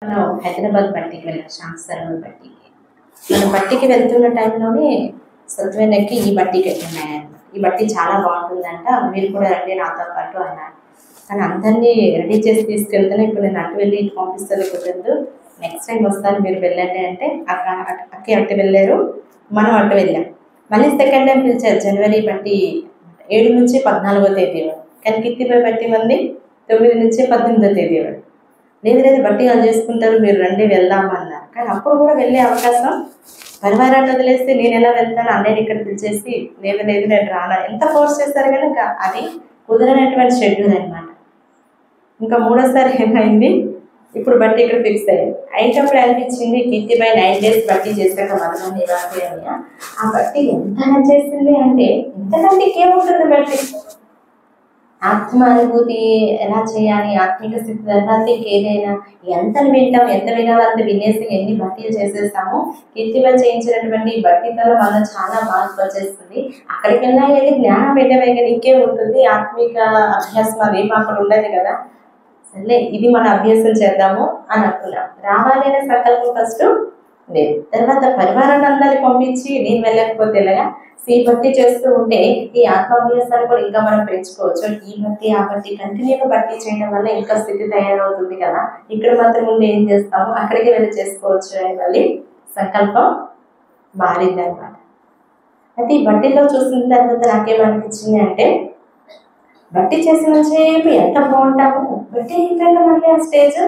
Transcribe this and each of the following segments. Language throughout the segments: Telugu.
మనం హైదరాబాద్ బట్టీకి వెళ్ళాం, శాంతిసాగర్ బట్టీకి. మనం బట్టీకి వెళ్తున్న టైంలోనే సత్యవేనకి ఈ బట్టీకి ఎట్టున్నాయన్నమాట. ఈ బట్టీ చాలా బాగుంటుందంట, మీరు కూడా రండి నాతో పాటు అన్నారు. కానీ అందరినీ రెడీ చేసి తీసుకెళ్తేనే ఇప్పుడు నేను అటు వెళ్ళి ఇటు పంపిస్తుంది కుదరదు, నెక్స్ట్ టైం వస్తాను మీరు వెళ్ళండి అంటే అక్కే అటు వెళ్ళారు, మనం అటు వెళ్ళాం. మళ్ళీ సెకండ్ టైం పిలిచారు, జనవరి బట్టి 7 నుంచి 14వ తేదీ వాడు. కానీ కిట్టిపోయి బట్టి మంది 9 నుంచి 18వ తేదీ వాడు. లేదు బట్టి వాళ్ళు చేసుకుంటారు, మీరు రండి వెళ్దామన్నారు. కానీ అప్పుడు కూడా వెళ్ళే అవకాశం, పరివారాన్ని వదిలేస్తే నేను ఎలా వెళ్తాను, అన్నయ్యని ఇక్కడ పిలిచేసి లేదు నేను రాను ఎంత ఫోర్స్ చేస్తారు. కానీ ఇంకా అది కుదరనటువంటి షెడ్యూల్ అనమాట. ఇంకా 3వసారి ఏమైంది, ఇప్పుడు బట్టి ఇక్కడ ఫిక్స్ అయ్యింది. అయినప్పుడు అనిపించింది కిట్టిపై 9 days బట్టి చేశాక మనమని ఇవ్వాలి అని. ఆ బట్టి ఎంత చేసింది అంటే ఇంతకంటే ఇంకేముంటుంది బట్టి. ఆత్మానుభూతి ఎలా చేయాలి, ఆత్మిక స్థితి తర్వాత ఇంకేదైనా ఎంత వింటాం, ఎంత వినాలో అంత వినేసి ఎన్ని బట్టీలు చేసేస్తాము. కిట్టిపై చేయించినటువంటి బట్టీతో మనం చాలా మార్పు వచ్చేస్తుంది. అక్కడికి వెళ్ళా వెళ్ళి జ్ఞానం పెట్టమే కానీ ఇంకే ఉంటుంది, ఆత్మిక అభ్యాసం అదేం అక్కడ ఉండదు కదా. సరే ఇది మన అభ్యాసం చేద్దాము అని అనుకున్నాం. రావాలి అనే సంకల్పం ఫస్ట్ లేదు. తర్వాత పరివారాన్ని అందరినీ పంపించి నేను వెళ్ళకపోతే ఎలాగా, ఈ బట్టి చేస్తూ ఉంటే ఈ ఆత్మాభ్యాసాన్ని కూడా ఇంకా మనం పెంచుకోవచ్చు. ఈ బట్టి ఆ బట్టి కంటిన్యూగా బట్టి చేయడం వల్ల ఇంకా స్థితి తయారవుతుంది కదా. ఇక్కడ మాత్రం ముందు ఏం చేస్తాము, అక్కడికి వెళ్ళి చేసుకోవచ్చు అని మళ్ళీ సంకల్పం మారిందనమాట. అయితే ఈ బట్టిలో చూసిన తర్వాత నాకేమనిపించింది అంటే, బట్టి చేసిన సేపు ఎంత బాగుంటాము, బట్టి అయిపోయాక మళ్ళీ ఆ స్టేజ్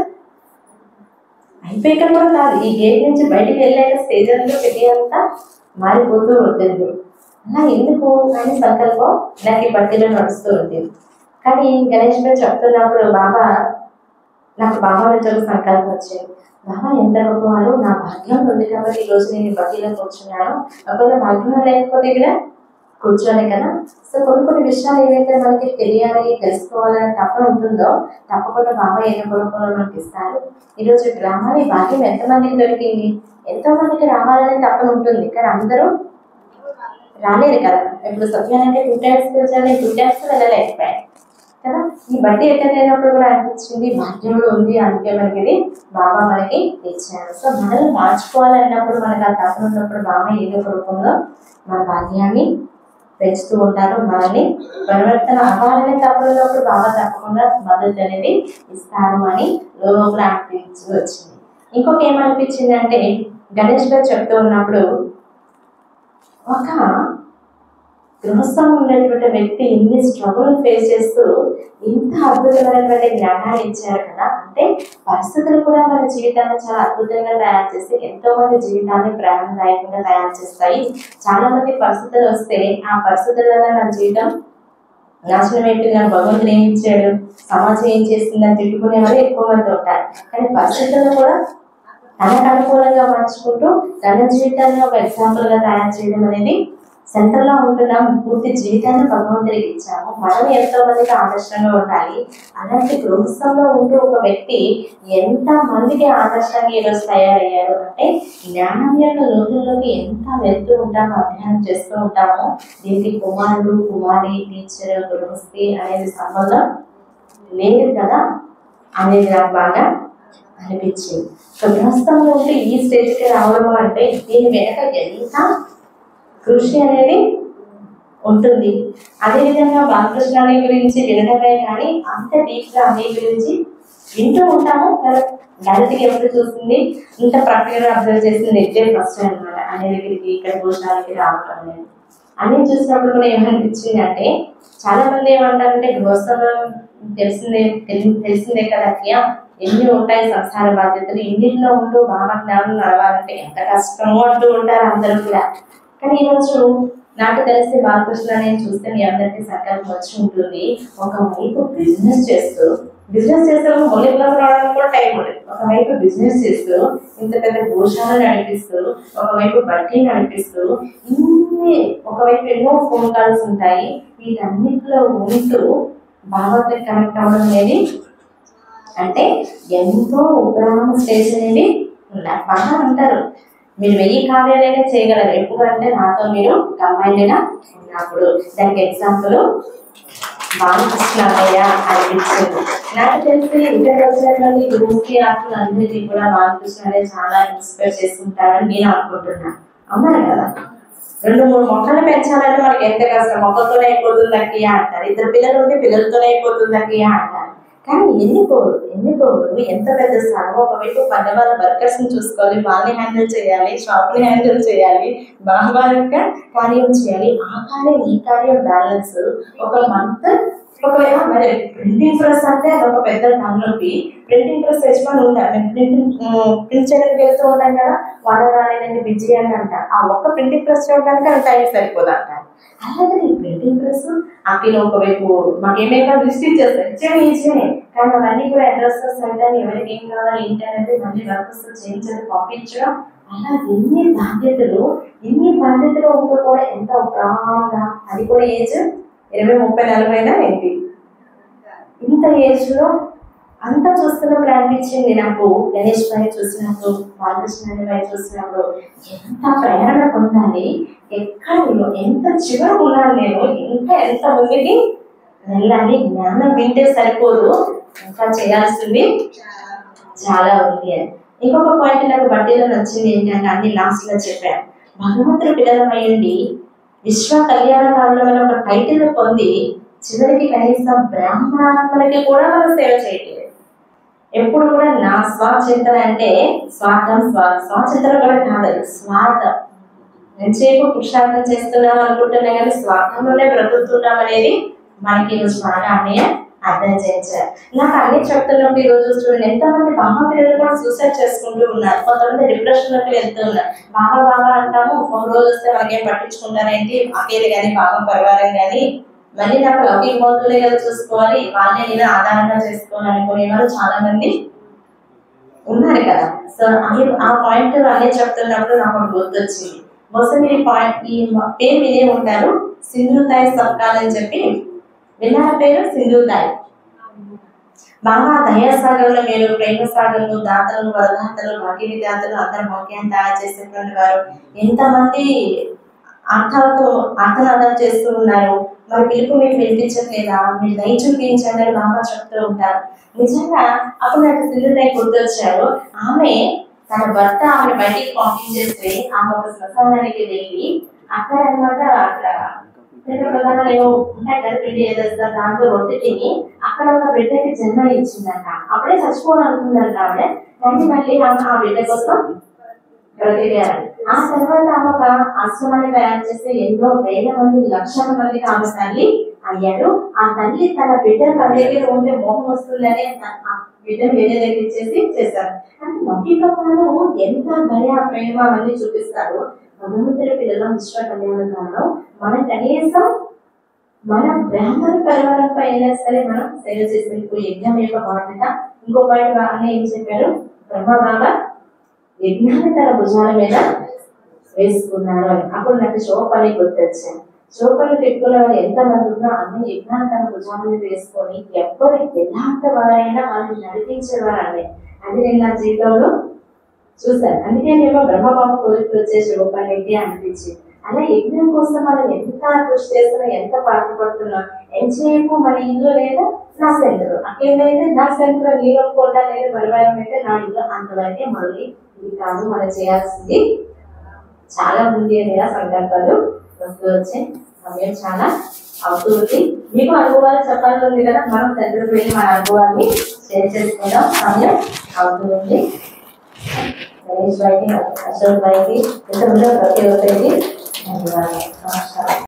అయిపోయాక కూడా కాదు, ఈ గేట్ నుంచి బయటికి వెళ్ళాక స్టేజ్ అంతా పెట్టి అంతా మారిపోతూ ఉంటుంది. అలా ఎందుకు అని సంకల్పం నాకు ఈ బట్టిలో నడుస్తూ ఉంటుంది. కానీ గణేష్ గారు చెప్తున్నప్పుడు నాకు బాబా నుంచి ఒక సంకల్పం వచ్చింది. బాబా ఎంత గొప్పవారు, నా భాగ్యం ఉంది కాబట్టి ఈరోజు నేను ఈ బట్టిలో కూర్చున్నాను. ఒకవేళ భాగ్యం లేకపోతే ఇక్కడ కూర్చోనే కదా. సో కొన్ని విషయాలు ఏవైతే మనకి తెలియాలి, తెలుసుకోవాలని తప్పన ఉంటుందో తప్పకుండా బాబా ఏదో కొడుకోవడం మనకి ఇస్తారు. ఈరోజు గ్రామాన్ని భాగ్యం ఎంతమందికి దొరికింది, ఎంతో మందికి రావాలని తప్పన ఉంటుంది. కానీ అందరూ రాలేదు కదా. ఇప్పుడు సత్యానికి 2 times పిలిచాను, 2 times వెళ్ళలేకపోయాను కదా. ఈ బట్టి ఎక్కడ లేనప్పుడు కూడా అనిపించింది భాగ్యంలో ఉంది, అందుకే మనకి ఇది బాబా మనకి ఇచ్చారు. సో మనల్ని మార్చుకోవాలన్నప్పుడు, మనకు ఆ తప్పన ఉన్నప్పుడు బాబా ఏదో రూపంలో మన భాగ్యాన్ని పెంచుతూ ఉంటారు. మనల్ని పరివర్తన అవ్వాలనే తప్పున్నప్పుడు బాబా తప్పకుండా మద్దతు అనేది ఇస్తారు అని లోపల అనిపించి వచ్చింది. ఇంకొక ఏమనిపించింది అంటే, గణేష్ గారు చెప్తూ ఉన్నప్పుడు ఒక గృహస్థం ఉన్నటువంటి వ్యక్తి ఇన్ని స్ట్రగుల్ ఫేస్ చేస్తూ ఇంత అద్భుతమైనటువంటి జ్ఞానాన్ని ఇచ్చారు కదా. అంటే పరిస్థితులు కూడా మన జీవితాన్ని చాలా అద్భుతంగా తయారు చేసి ఎంతో మంది జీవితాన్ని ప్రేమదాయకంగా తయారు చేస్తాయి. చాలా మంది పరిస్థితులు వస్తే ఆ పరిస్థితుల వల్ల నా జీవితం నాశనం అయిపోయింది, నాకు భగవంతుడు ఏం ఇచ్చాడు, సమాజం ఏం చేస్తుందని తిట్టుకునే వాళ్ళు ఎక్కువ మంది ఉంటారు. కానీ పరిస్థితులను కూడా తనకు అనుకూలంగా మార్చుకుంటూ తన జీవితాన్ని ఒక ఎగ్జాంపుల్గా తయారు చేయడం అనేది సెంటర్లో ఉంటున్నాం. పూర్తి జీవితాన్ని భగవంతుడికి ఇచ్చాము. మనం ఎంతో మందికి ఆదర్శంగా ఉండాలి. అలాంటి గృహస్థంలో ఉంటూ ఒక వ్యక్తి ఎంత మందికి ఆదర్శంగా ఈరోజు తయారయ్యారు అంటే, జ్ఞానం యొక్క లోతుల్లోకి ఎంత వెళ్తూ ఉంటామో, అధ్యయనం చేస్తూ ఉంటామో, దీనికి కుమారుడు కుమారి టీచర్ గృహస్థి అనేది సంబంధం లేదు కదా అనేది నాకు బాగా అనిపించింది. సో గృహస్థంలో ఉంటే ఈ స్టేజ్కి రావడం అంటే దీని వెనక ఎంత కృషి అనేది ఉంటుంది. అదేవిధంగా బాలకృష్ణ అనే గురించి వినడమే కానీ అంత డీప్గా అనే గురించి వింటూ ఉంటాము. డైరెక్ట్గా ఎప్పుడు చూస్తుంది, ఇంత ప్రాక్టికల్గా అబ్జర్వ్ చేసింది ఇదే ఫస్ట్ టైం అనమాట. అనే దగ్గరికి ఇక్కడ భోజనాలకి రావడం అనేది అన్నీ చూసినప్పుడు కూడా ఏమనిపించింది అంటే, చాలా మంది ఏమంటారంటే గృహస్థంలో తెలిసిందే కదా అయ్యా, ఎన్ని ఉంటాయి సంసార బాధ్యతలు, ఇన్నింటిలో ఉంటూ భావజ్ఞానం నడవాలంటే ఎంత కష్టమో అంటూ ఉంటారు అందరూ కూడా. కానీ ఈరోజు నాకు తెలిసి బాలకృష్ణ నేను చూస్తే మీ అందరికీ సంకల్పం వచ్చి ఉంటుంది. ఒకవైపు బిజినెస్ చేస్తూ మొదటిలోకి రావడానికి కూడా టైం ఉండదు. ఒకవైపు బిజినెస్ చేస్తూ ఇంత పెద్ద భూషాలను నడిపిస్తూ, ఒకవైపు బట్టి నడిపిస్తూ, ఒకవైపు ఎన్నో ఫోన్ కాల్స్ ఉంటాయి. వీటన్నిటిలో ఉంటూ భావతో కనెక్ట్ అవ్వడం అనేది అంటే ఎంతో ఉపరామ స్టేజ్ అనేది ఉన్నారు. బాగా అంటారు మీరు 1000 కార్యాలైనా చేయగలరు ఎప్పుడు అంటే నాతో మీరు కంబైన్డ్గా ఉన్నప్పుడు. దానికి ఎగ్జాంపుల్ బాలకృష్ణ అనిపించింది. నాకు తెలిసి ఇంటర్నేషనల్ గ్రూప్కి అసలు అందరికీ కూడా బాలకృష్ణనే చాలా ఇన్స్పైర్ చేసుకుంటారని నేను అనుకుంటున్నాను. అవునా కదా? 2-3 మొక్కలు పెంచాలంటే మనకి ఎంత కష్టం. మొక్కలతోనే అయిపోతుంది అక్కయ్య అంటారు, 2 పిల్లలు ఉంటే పిల్లలతోనే అయిపోతుంది అక్కయ్య అంటారు. కానీ ఎన్నికోరు ఎంత పెద్ద స్థలం. ఒకవైపు పడ్డవాళ్ళ వర్కర్స్ ని చూసుకోవాలి, వాళ్ళని హ్యాండిల్ చేయాలి, షాప్ ని హ్యాండిల్ చేయాలి, బాగా కార్యం చేయాలి. ఆ కార్యం ఈ కార్యం బ్యాలెన్స్. ఒక మంత్ ఒకవేళ మరి ప్రింటింగ్ ప్రెస్ అంటే అదొక పెద్ద తలనొప్పి. ప్రింటింగ్ ప్రెస్ యజమాని ఉంటారు, మేము ప్రింట్ చేయడానికి వెళ్తూ ఉంటాం కదా, వాళ్ళు రాలేదండి బిజీ అని అంటారు. ఆ ఒక్క ప్రింటింగ్ ప్రెస్ చూడడానికి అది టైం సరిపోదు అంటారు. అలాగే ఈ ప్రింటింగ్ ప్రెస్ అక్కడ ఒకవైపు మాకేమైనా లిస్ట్ ఇచ్చేస్తాయి, కానీ అవన్నీ కూడా అడ్రస్ సైతాన్ని ఎవరికి ఏం కావాలి ఏంటి అనేది మళ్ళీ వర్కర్స్ చేయించడం పంపించడం. అలా ఎన్ని బాధ్యతలు ఉంటూ కూడా ఎంత ప్రాంగా, అది కూడా ఏజ్ 20, 30, 40 ఏంటి, ఇంత ఏజ్ లో అంతా చూస్తున్నప్పుడు అనిపించింది నాకు. గణేష్ భాయ్ చూసినప్పుడు, బాలకృష్ణ భాయ్ చూసినప్పుడు ఎంత ప్రేరణ పొందాలి, ఎక్కడ ఎంత చివరకు ఉన్నాను నేను, ఇంకా ఎంత ముందుకి వెళ్ళాలి. జ్ఞానం వింటే సరిపోదు, ఇంకా చేయాల్సింది చాలా ఉంది అని. ఇంకొక పాయింట్ నాకు బడ్డీలో నచ్చింది ఏంటంటే, అన్ని లాస్ట్ లో చెప్పాను, భగవంతుడు పిల్లలమయ్యండి విశ్వ కళ్యాణకారులు ఒక టైటిల్ పొంది చివరికి కనీసం బ్రాహ్మణాత్మలకి కూడా మనం సేవ చేయట్లేదు. ఎప్పుడు కూడా నా స్వాచింతన అంటే స్వాచింతన కూడా కాదు, స్వార్థం. ఎంతసేపు పురుషార్థం చేస్తున్నాం అనుకుంటున్నా కానీ స్వార్థంలోనే బ్రతుకుతున్నాం అనేది మనకి ఈరోజు బాగా అన్నయ్య అర్థం చేయించారు. నాకు అన్ని చెప్తున్నప్పుడు ఈ రోజు చూడండి ఎంతమంది బాబా పిల్లలు కూడా సూసైడ్ చేసుకుంటూ ఉన్నారు, కొంతమంది డిప్రెషన్ లోకి వెళ్తూ ఉన్నారు. బాబా అంటాము, ఒక రోజు వస్తే మనకేం పట్టించుకుంటారేంటి, అకేలు కానీ బాబా పరివారం కానీ మళ్ళీ నాకు లౌకిక బంధువులే కదా చూసుకోవాలి, వాళ్ళే నేను ఆధారంగా చేసుకోవాలి అనుకునే వాళ్ళు చాలా మంది ఉన్నారు కదా. సో ఆ పాయింట్ అనే చెప్తున్నప్పుడు నాకు గుర్తొచ్చింది. బహుశా మీరు ఈ పేరు వినే ఉంటారు, సింధుతాయి సబ్కాల్ అని చెప్పి విన్నార పేరు? సింధుతాయి. బాగా దయాసాగర్లో మీరు ప్రేమ సాగర్లు, దాతలు, వరదాతలు, భాగ్య విధాతలు అందరు భాగ్యాన్ని తయారు చేసేటువంటి వారు. ఎంతమంది అర్థనాదం చేస్తూ ఉన్నారు. మరి పిలుపు మీకు వినిపించట్లేదా, మీరు దయ చూపించండి అని బాబా చెప్తూ ఉంటారు. నిజంగా అప్పుడు నాకు సింధుతాయి గుర్తొచ్చారు. ఆమె తన భర్త ఆమె బయటికి పంపించేస్తే ఆమె ఒక శ్మశానానికి వెళ్ళి అక్కడ అనమాట అక్కడ ఏవో ఉంటాయి కదా, పిండి ఏదేస్తారు, దాంతో రొట్టె తిని అక్కడ ఒక బిడ్డకి జన్మ ఇచ్చిందంట. అప్పుడే చచ్చిపోవాలనుకుందంట ఆమె, కానీ మళ్ళీ ఆమె ఆ బిడ్డ కోసం బ్రతికారు. ఆ తర్వాత ఆమె ఒక ఆశ్రమాన్ని తయారు చేస్తే ఎన్నో వేల మంది, లక్షల మందికి ఆమె తల్లి అయ్యాడు. ఆ తల్లి తన బిడ్డ తన దగ్గర ఉంటే మోహం వస్తుందని ఆ బిడ్డను వేరే దగ్గర ఇచ్చేసి చేశారు. అంటే లౌకిక వాళ్ళు ఎంత దయ, ప్రేమ అవన్నీ చూపిస్తారు. భగవంతుడి పిల్లల విశ్వ కళ్యాణకాలం మనం కనీసం మన బ్రాహ్మణ పరివారంపై అయినా సరే మనం సేవ చేసేందుకు యజ్ఞం యొక్క బాధ్యత. ఇంకో బయట అన్న ఏం చెప్పారు, బ్రహ్మబాబా యజ్ఞాన్ని తన భుజాల మీద వేసుకున్నారు అని. అప్పుడు నాకు చోపని గుర్తొచ్చాను. చోపని పెట్టుకునే వాళ్ళు ఎంతమంది ఉన్నా అన్ని యజ్ఞాన్ని తన భుజాల మీద వేసుకొని ఎవరు ఎలాంటి వారైనా వాళ్ళని నడిపించేవారని అది నేను నా జీవితంలో చూశాను. అందుకే మేము బ్రహ్మబాబు కోరిక వచ్చే చోపనికి అనిపించింది. అలా యజ్ఞం కోసం మనం ఎంత కృషి చేస్తున్నా, ఎంత పాటుపడుతున్నా, ఎంతసేపు మన ఇల్లు లేదా నా సెంటర్, అక్కడైతే నా సెంటర్ నీళ్ళు కోట లేదా పరివారం అయితే నా ఇల్లు, అంతవరకే మళ్ళీ ఇది కాదు మనం చేయాల్సింది చాలా ఉంది అనేది సంకల్పాలు వస్తూ వచ్చే సమయం చాలా అవుతుంది. మీకు అనుభవాలు చెప్పాల్సింది కదా, మనం సెంటర్కి వెళ్ళి మన అనుభవాన్ని షేర్ చేసుకుందాం సమయం అవుతుంది. గణేష్ భాయికి, అశోక్ భాయికి, ఇంతకుముందు ప్రతి ఒక్కరికి ధన్యవాదాలు. నమస్కారం.